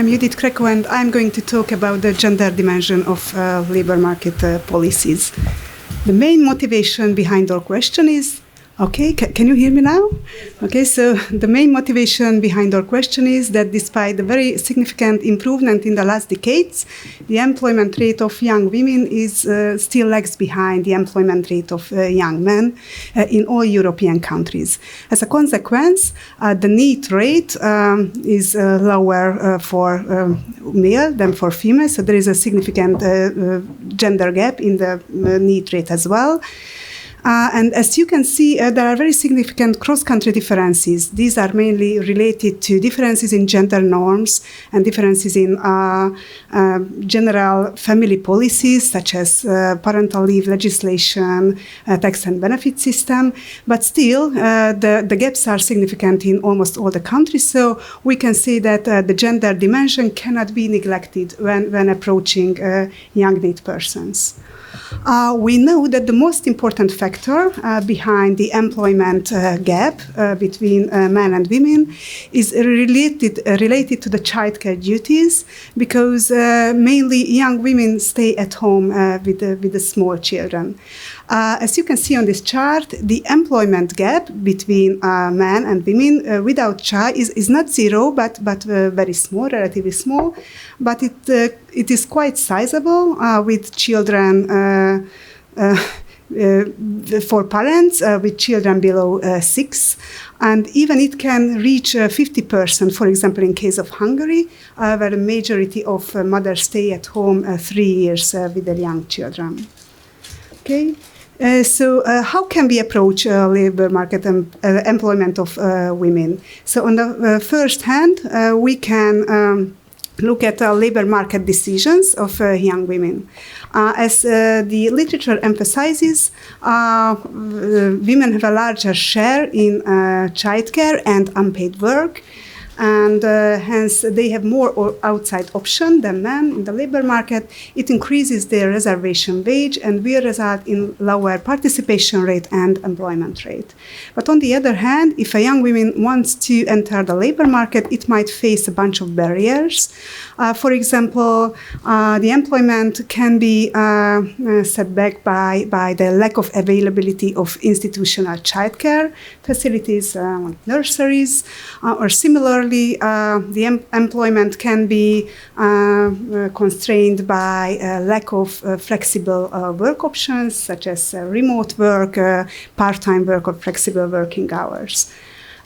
I'm Judith Kreko, and I'm going to talk about the gender dimension of labor market policies. The main motivation behind our question is, can you hear me now? Okay, so the main motivation behind our question is that despite the very significant improvement in the last decades, the employment rate of young women is still lags behind the employment rate of young men in all European countries. As a consequence, the need rate is lower for male than for female, so there is a significant gender gap in the need rate as well. And as you can see, there are very significant cross-country differences. These are mainly related to differences in gender norms and differences in general family policies, such as parental leave legislation, tax and benefit system. But still, the gaps are significant in almost all the countries. So we can say that the gender dimension cannot be neglected when approaching young need persons. We know that the most important factor behind the employment gap between men and women is related to the childcare duties, because mainly young women stay at home with the small children. As you can see on this chart, the employment gap between men and women without child is not zero, but very small, relatively small. But it is quite sizable with children for parents with children below 6. And even it can reach 50%, for example, in case of Hungary, where the majority of mothers stay at home 3 years with their young children. Okay. So how can we approach labor market employment of women? So on the first hand, we can look at labor market decisions of young women. As the literature emphasizes, women have a larger share in childcare and unpaid work, and hence they have more outside option than men in the labor market. It increases their reservation wage and will result in lower participation rate and employment rate. But on the other hand, if a young woman wants to enter the labor market, it might face a bunch of barriers. For example, the employment can be set back by the lack of availability of institutional childcare facilities like nurseries, or similarly, the employment can be constrained by lack of flexible work options, such as remote work, part-time work, or flexible working hours.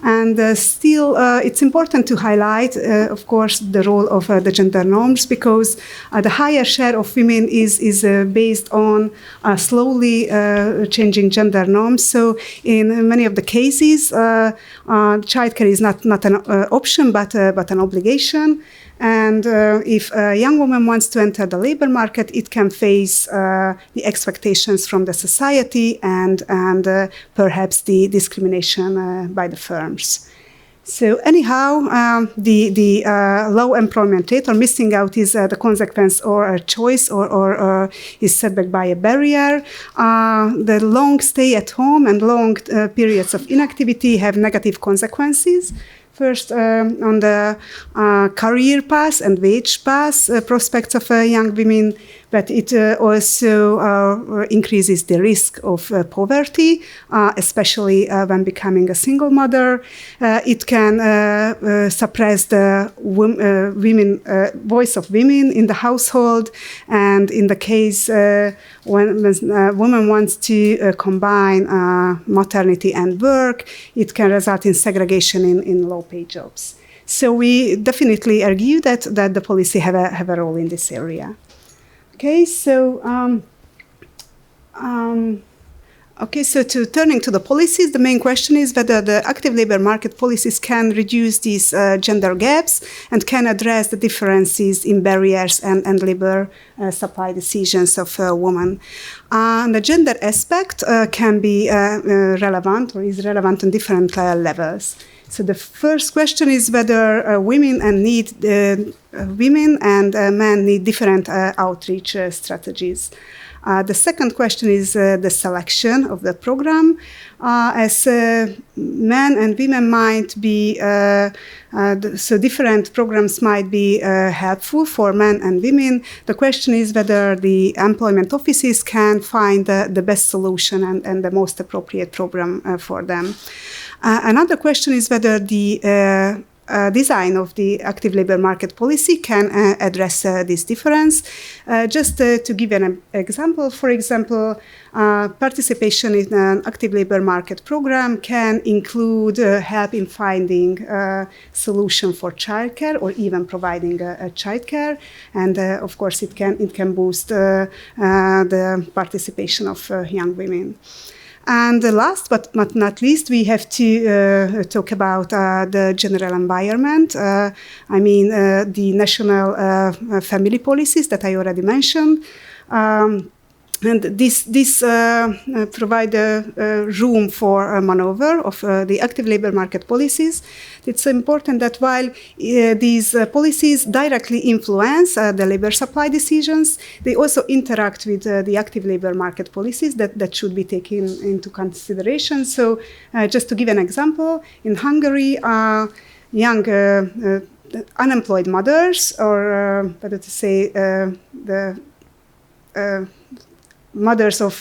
And still, it's important to highlight, of course, the role of the gender norms, because the higher share of women is based on slowly changing gender norms. So in many of the cases, childcare is not an option, but an obligation. And if a young woman wants to enter the labor market, it can face the expectations from the society and perhaps the discrimination by the firms. So anyhow, the low employment rate or missing out is the consequence or a choice or is set back by a barrier. The long stay at home and long periods of inactivity have negative consequences. First, on the career path and wage path prospects of young women, but it also increases the risk of poverty, especially when becoming a single mother. It can suppress the voice of women in the household, and in the case when a woman wants to combine maternity and work, it can result in segregation in low-paid jobs. So we definitely argue that the policy have a role in this area. Okay, so turning to the policies, the main question is whether the active labor market policies can reduce these gender gaps and can address the differences in barriers and labor supply decisions of women. The gender aspect can be relevant or is relevant on different levels. So the first question is whether women and men need different outreach strategies. The second question is the selection of the program. As men and women might be, so different programs might be helpful for men and women. The question is whether the employment offices can find the best solution and the most appropriate program for them. Another question is whether the design of the active labor market policy can address this difference. Just to give an example, for example, participation in an active labor market program can include help in finding a solution for childcare or even providing a childcare, and of course it can boost the participation of young women. And last but not least, we have to talk about the general environment. The national family policies that I already mentioned. And this provide room for maneuver of the active labor market policies. It's important that while these policies directly influence the labor supply decisions, they also interact with the active labor market policies that should be taken into consideration. So just to give an example, in Hungary, young unemployed mothers, or better to say the mothers of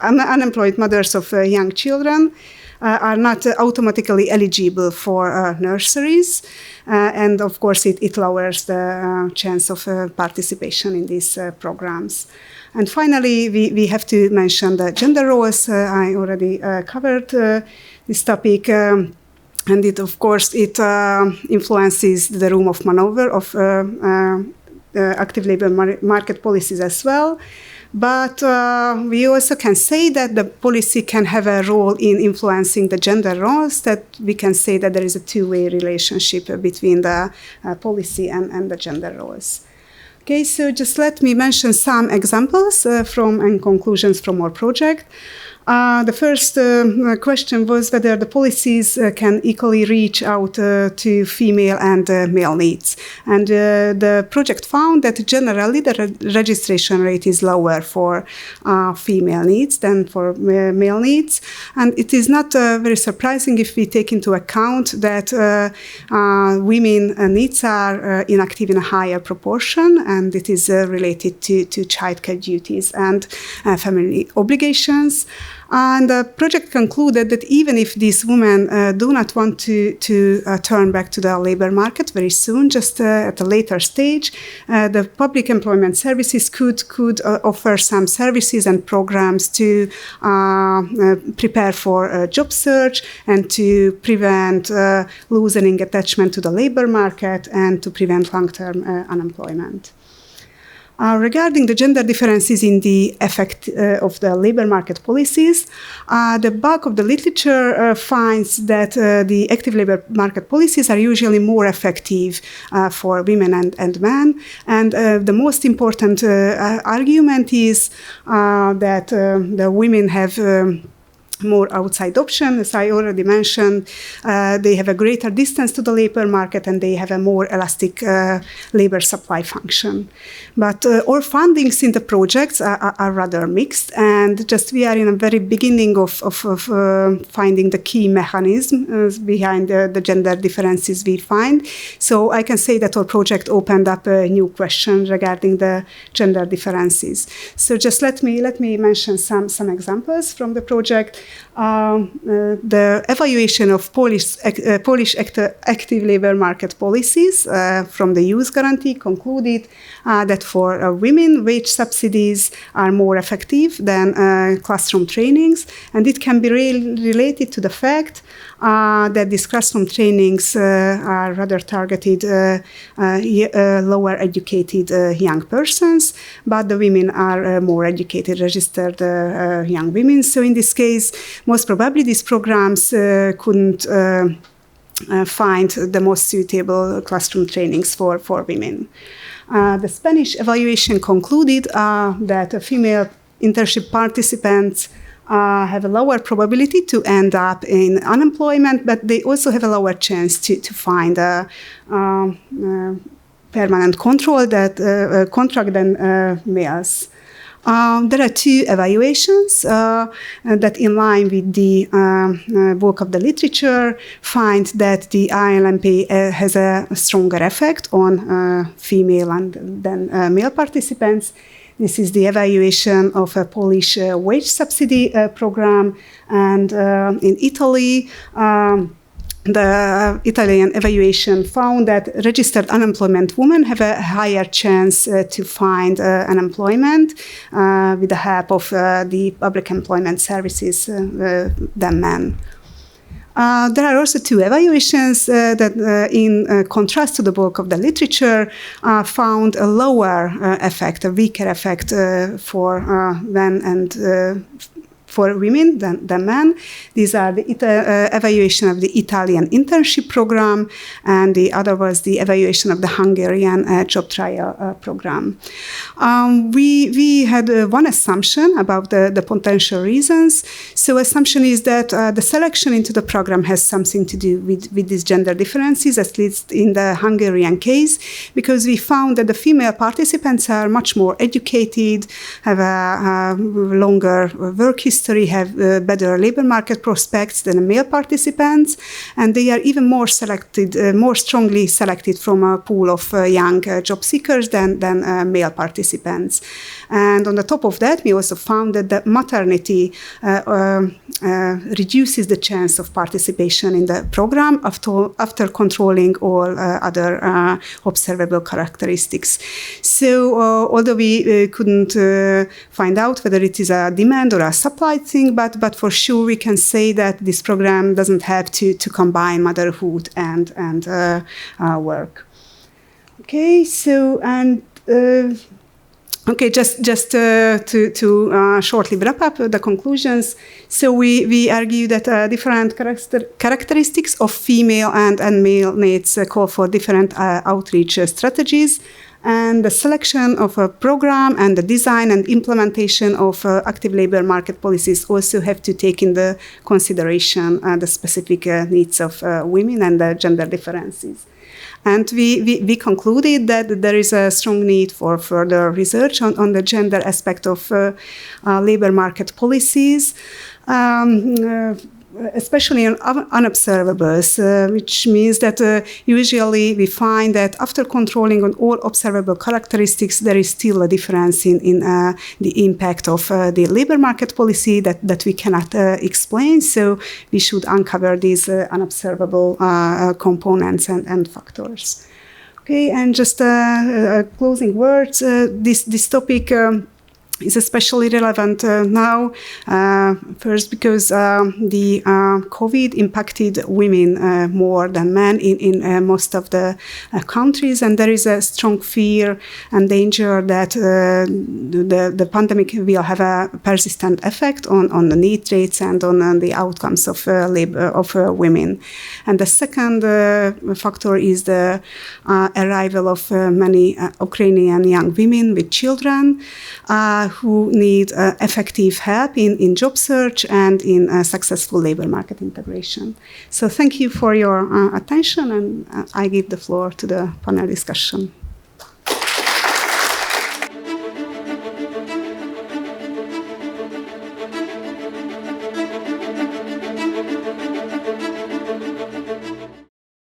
unemployed mothers of young children are not automatically eligible for nurseries, and of course it lowers the chance of participation in these programs. And finally, we have to mention the gender roles. I already covered this topic, and it of course influences the room of maneuver of active labor market policies as well. But we also can say that the policy can have a role in influencing the gender roles, that we can say that there is a two-way relationship between the policy and the gender roles. Okay, so just let me mention some examples and conclusions from our project. The first question was whether the policies can equally reach out to female and male needs. And the project found that generally the registration rate is lower for female needs than for male needs. And it is not very surprising if we take into account that women needs are inactive in a higher proportion, and it is related to childcare duties and family obligations. And the project concluded that even if these women do not want to turn back to the labor market very soon, just at a later stage, the public employment services could offer some services and programs to prepare for a job search and to prevent loosening attachment to the labor market and to prevent long-term unemployment. Regarding the gender differences in the effect of the labor market policies, the bulk of the literature finds that the active labor market policies are usually more effective for women and men. And the most important argument is that the women have more outside option. As I already mentioned, they have a greater distance to the labor market and they have a more elastic labor supply function. But our fundings in the projects are rather mixed, and just we are in a very beginning of finding the key mechanisms behind the gender differences we find. So I can say that our project opened up a new question regarding the gender differences. So just let me mention some examples from the project. The evaluation of Polish active labor market policies from the Youth Guarantee concluded that for women, wage subsidies are more effective than classroom trainings, and it can be related to the fact that these classroom trainings are rather targeted lower educated young persons, but the women are more educated, registered young women. So in this case, most probably these programs couldn't find the most suitable classroom trainings for women. The Spanish evaluation concluded that female internship participants have a lower probability to end up in unemployment, but they also have a lower chance to find a permanent contract than males. There are two evaluations that, in line with the bulk of the literature, find that the ILMP has a stronger effect on female than male participants. This is the evaluation of a Polish wage subsidy program, and in Italy, the Italian evaluation found that registered unemployment women have a higher chance to find unemployment with the help of the public employment services than men. There are also two evaluations that, in contrast to the bulk of the literature, found a lower effect, a weaker effect for men and for women than men. These are the evaluation of the Italian internship program, and the other was the evaluation of the Hungarian job trial program. We had one assumption about the potential reasons. So assumption is that the selection into the program has something to do with these gender differences, at least in the Hungarian case, because we found that the female participants are much more educated, have a longer work history, have better labor market prospects than the male participants, and they are even more selected, more strongly selected from a pool of young job seekers than male participants. And on the top of that, we also found that the maternity reduces the chance of participation in the program after controlling all other observable characteristics. So although we couldn't find out whether it is a demand or a supply thing, but for sure we can say that this program doesn't have to combine motherhood and work. Okay, so and okay, just to shortly wrap up the conclusions. So we argue that different characteristics of female and male needs call for different outreach strategies. And the selection of a program and the design and implementation of active labor market policies also have to take into consideration the specific needs of women and the gender differences. And we concluded that there is a strong need for further research on the gender aspect of labor market policies, especially on unobservables, which means that usually we find that after controlling on all observable characteristics, there is still a difference in the impact of the labor market policy that we cannot explain. So we should uncover these unobservable components and factors. Okay, and just closing words, this topic is especially relevant now, first because the COVID impacted women more than men in most of the countries, and there is a strong fear and danger that the pandemic will have a persistent effect on the need rates and on the outcomes of labor of women. And the second factor is the arrival of many Ukrainian young women with children who need effective help in job search and in successful labor market integration. So thank you for your attention, and I give the floor to the panel discussion.